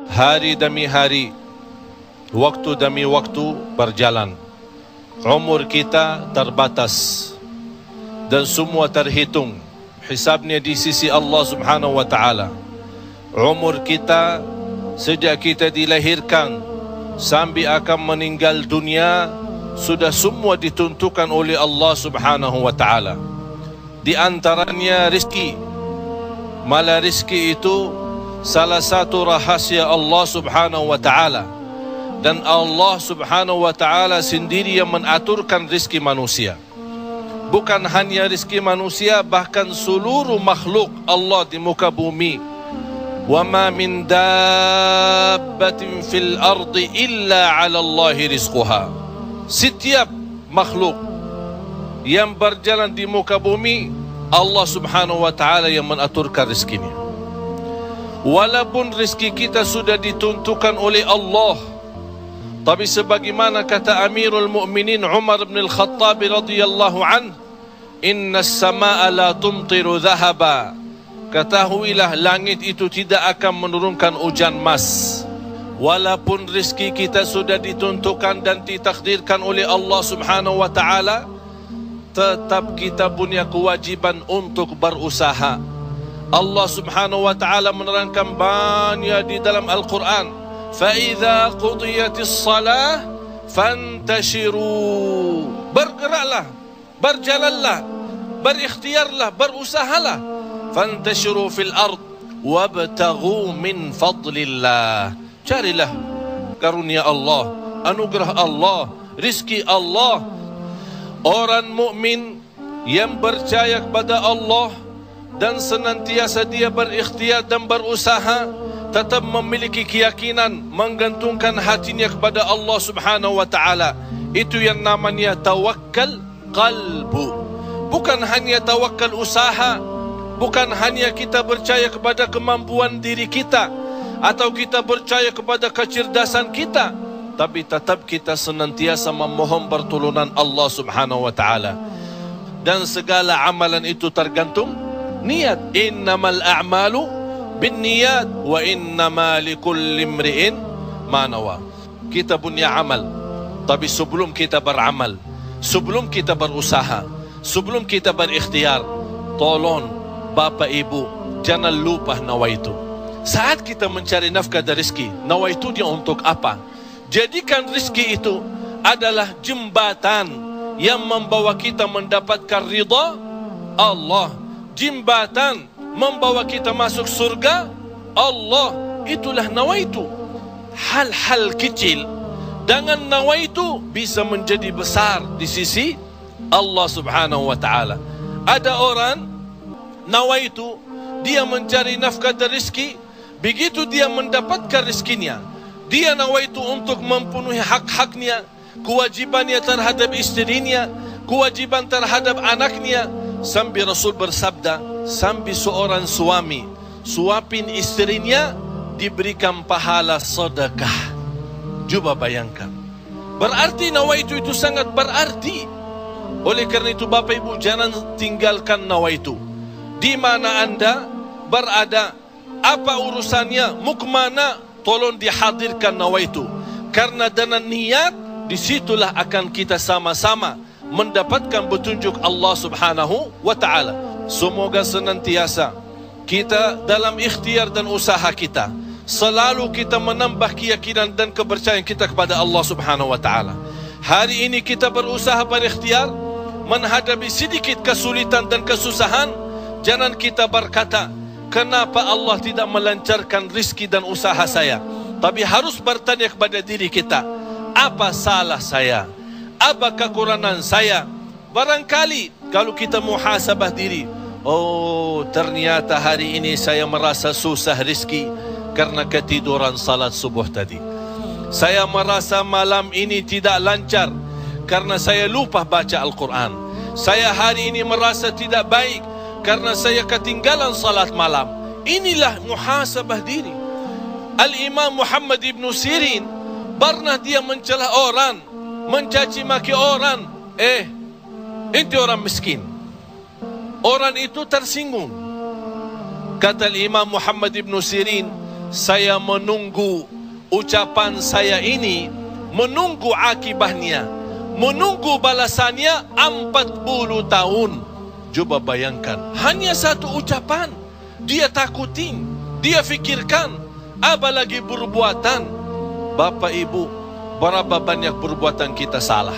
Hari demi hari, waktu demi waktu berjalan. Umur kita terbatas dan semua terhitung hisabnya di sisi Allah Subhanahu wa taala. Umur kita sejak kita dilahirkan sampai akan meninggal dunia sudah semua ditentukan oleh Allah Subhanahu wa taala. Di antaranya rezeki. Malah rezeki itu salah satu rahasia Allah Subhanahu wa taala, dan Allah Subhanahu wa taala sendiri yang mengaturkan rezeki manusia. Bukan hanya rezeki manusia, bahkan seluruh makhluk Allah di muka bumi. Wa ma min dabbatin fil ardi illa 'ala Allahi rizquha. Setiap makhluk yang berjalan di muka bumi, Allah Subhanahu wa taala yang mengaturkan rezekinya. Walaupun rezeki kita sudah ditentukan oleh Allah, tapi sebagaimana kata Amirul Mukminin Umar bin Al-Khattab radhiyallahu anhu, innas samaa la tumtiru dhahaba. Ketahuilah langit itu tidak akan menurunkan hujan emas. Walaupun rezeki kita sudah ditentukan dan ditakdirkan oleh Allah Subhanahu wa taala, tetap kita punya kewajiban untuk berusaha. Allah Subhanahu wa taala menerangkan banyak di dalam Al-Quran, فَإِذَا قُضِيَتِ الصَّلَاةِ فَانْتَشِرُوا. Bergeraklah, berjalanlah, berikhtiarlah, berusahalah. فَانْتَشِرُوا فِي الْأَرْضِ وَابْتَغُوا مِنْ فَضْلِ اللَّهِ. Carilah karunia Allah, anugerah Allah, rizki Allah. Orang mukmin yang percaya kepada Allah dan senantiasa dia berikhtiar dan berusaha, tetap memiliki keyakinan, menggantungkan hatinya kepada Allah Subhanahu wa taala. Itu yang namanya tawakkal qalbu. Bukan hanya tawakal usaha, bukan hanya kita percaya kepada kemampuan diri kita atau kita percaya kepada kecerdasan kita, tapi tetap kita senantiasa memohon pertolongan Allah Subhanahu wa taala. Dan segala amalan itu tergantung niat. Innamal a'malu binniyat wa innama likulli imri'in ma nawa. Kita punya amal, tapi sebelum kita beramal, sebelum kita berusaha, sebelum kita berikhtiar, tolong Bapak Ibu jangan lupa nawaitu. Saat kita mencari nafkah dan rezeki, nawaitu dia untuk apa? Jadikan rezeki itu adalah jembatan yang membawa kita mendapatkan ridha Allah, jembatan membawa kita masuk surga Allah. Itulah nawaitu. Hal-hal kecil dengan nawaitu bisa menjadi besar di sisi Allah Subhanahu wa taala. Ada orang nawaitu, dia mencari nafkah dan rezeki, begitu dia mendapatkan rezekinya, dia nawaitu untuk memenuhi hak-haknya, kewajibannya terhadap istrinya, kewajiban terhadap anaknya. Sampai Rasul bersabda, sampai seorang suami suapin istrinya diberikan pahala sedekah. Coba bayangkan, berarti nawaitu itu sangat berarti. Oleh karena itu Bapak Ibu jangan tinggalkan nawaitu. Di mana Anda berada, apa urusannya, mau kemana, tolong dihadirkan nawaitu. Karena dengan niat, disitulah akan kita sama-sama mendapatkan petunjuk Allah Subhanahu wa ta'ala. Semoga senantiasa kita dalam ikhtiar dan usaha kita, selalu kita menambah keyakinan dan kepercayaan kita kepada Allah Subhanahu wa ta'ala. Hari ini kita berusaha berikhtiar, menghadapi sedikit kesulitan dan kesusahan, jangan kita berkata, kenapa Allah tidak melancarkan rizki dan usaha saya? Tapi harus bertanya kepada diri kita, apa salah saya? Apa kekurangan saya? Barangkali kalau kita muhasabah diri, oh ternyata hari ini saya merasa susah rizki karena ketiduran salat subuh tadi. Saya merasa malam ini tidak lancar karena saya lupa baca Al-Quran. Saya hari ini merasa tidak baik karena saya ketinggalan salat malam. Inilah muhasabah diri. Al-Imam Muhammad ibn Sirin pernah dia mencela orang, mencaci maki orang. Itu orang miskin. Orang itu tersinggung. Kata Imam Muhammad ibn Sirin, saya menunggu ucapan saya ini, menunggu akibahnya, menunggu balasannya 40 tahun. Coba bayangkan, hanya satu ucapan dia takutin, dia fikirkan, apalagi perbuatan. Bapak Ibu, berapa banyak perbuatan kita salah,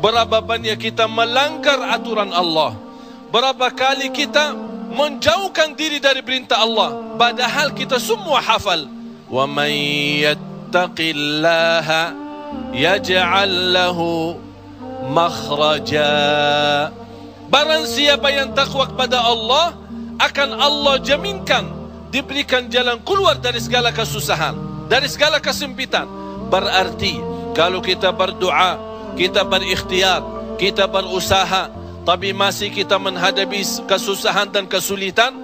berapa banyak kita melanggar aturan Allah, berapa kali kita menjauhkan diri dari perintah Allah, padahal kita semua hafal. Wa may yattaqillaha yaj'al lahu makhraja. Barang siapa yang takwa kepada Allah, akan Allah jaminkan diberikan jalan keluar dari segala kesusahan, dari segala kesempitan. Berarti kalau kita berdoa, kita berikhtiar, kita berusaha, tapi masih kita menghadapi kesusahan dan kesulitan,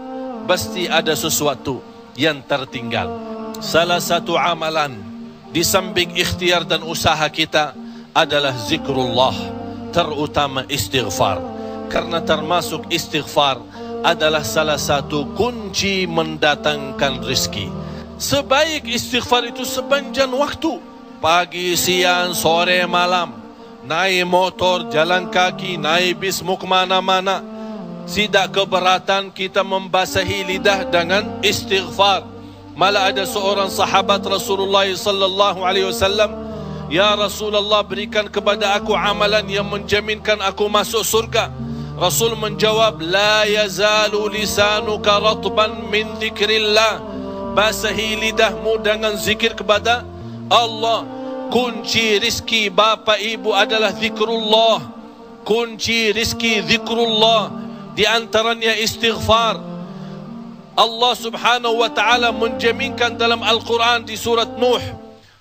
pasti ada sesuatu yang tertinggal. Salah satu amalan di samping ikhtiar dan usaha kita adalah zikrullah, terutama istighfar. Karena termasuk istighfar adalah salah satu kunci mendatangkan rezeki. Sebaik istighfar itu sepanjang waktu, pagi, siang, sore, malam, naik motor, jalan kaki, naik bis, mau kemana-mana, tidak keberatan kita membasahi lidah dengan istighfar. Malah ada seorang sahabat Rasulullah sallallahu alaihi wasallam, "Ya Rasulullah, berikan kepada aku amalan yang menjaminkan aku masuk surga." Rasul menjawab, "La yazalu lisanuka ratban min dzikrillah." Basahi lidahmu dengan zikir kepada Allah. Kunci rizki Bapak Ibu adalah zikrullah. Kunci rizki zikrullah, di antaranya istighfar. Allah Subhanahu wa taala menjaminkan dalam Al-Quran di surat Nuh,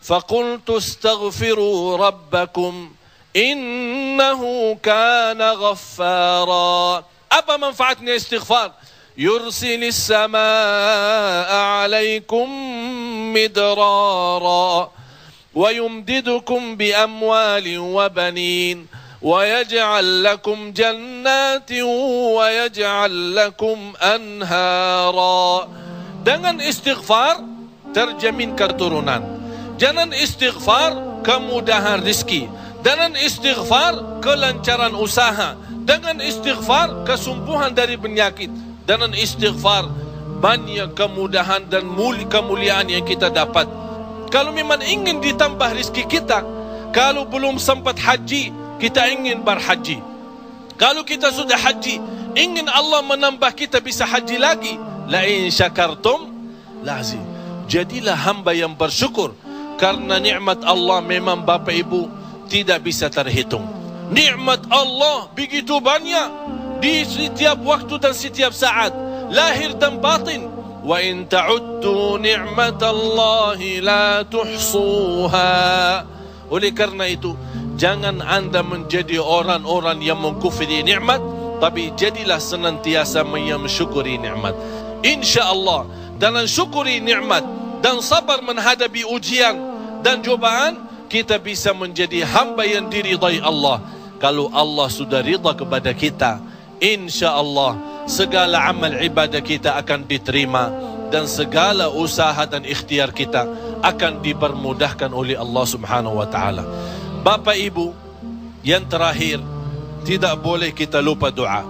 "Faqultu astaghfiru rabbakum innahu kana ghaffara." Apa manfaatnya istighfar? Yursilis samaa alaikum midrara wa yumdidukum bi amwalin wa banin wa yaj'al lakum jannatin wa yaj'al lakum anhara. Dengan istighfar terjamin keturunan. Dengan istighfar kemudahan rezeki. Dengan istighfar kelancaran usaha. Dengan istighfar kesembuhan dari penyakit. Dengan istighfar banyak kemudahan dan kemuliaan yang kita dapat. Kalau memang ingin ditambah rezeki kita, kalau belum sempat haji, kita ingin berhaji. Kalau kita sudah haji, ingin Allah menambah kita bisa haji lagi. La in syakartum lazim. Jadilah hamba yang bersyukur, karena nikmat Allah memang Bapak Ibu tidak bisa terhitung. Nikmat Allah begitu banyak di setiap waktu dan setiap saat, lahir dan batin. Wa in ta'uddu ni'matallahi la tuhsuha. Oleh karena itu, jangan anda menjadi orang-orang yang mengkufri nikmat, tapi jadilah senantiasa mensyukuri nikmat. InsyaAllah dengan syukuri nikmat dan sabar menghadapi ujian dan cobaan, kita bisa menjadi hamba yang diridai Allah. Kalau Allah sudah ridha kepada kita, InsyaAllah segala amal ibadah kita akan diterima, dan segala usaha dan ikhtiar kita akan dipermudahkan oleh Allah Subhanahu wa taala. Bapak Ibu, yang terakhir, tidak boleh kita lupa doa.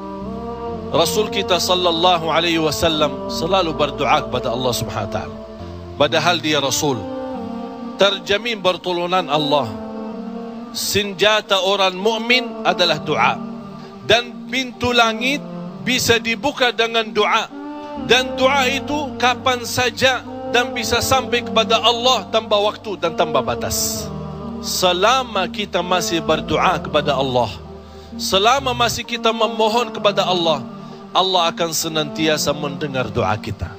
Rasul kita sallallahu alaihi wasallam selalu berdoa kepada Allah Subhanahu wa taala. Padahal dia Rasul, terjamin pertolongan Allah. Senjata orang mukmin adalah doa, dan pintu langit bisa dibuka dengan doa, dan doa itu kapan saja dan bisa sampai kepada Allah tanpa waktu dan tanpa batas. Selama kita masih berdoa kepada Allah, selama masih kita memohon kepada Allah, Allah akan senantiasa mendengar doa kita.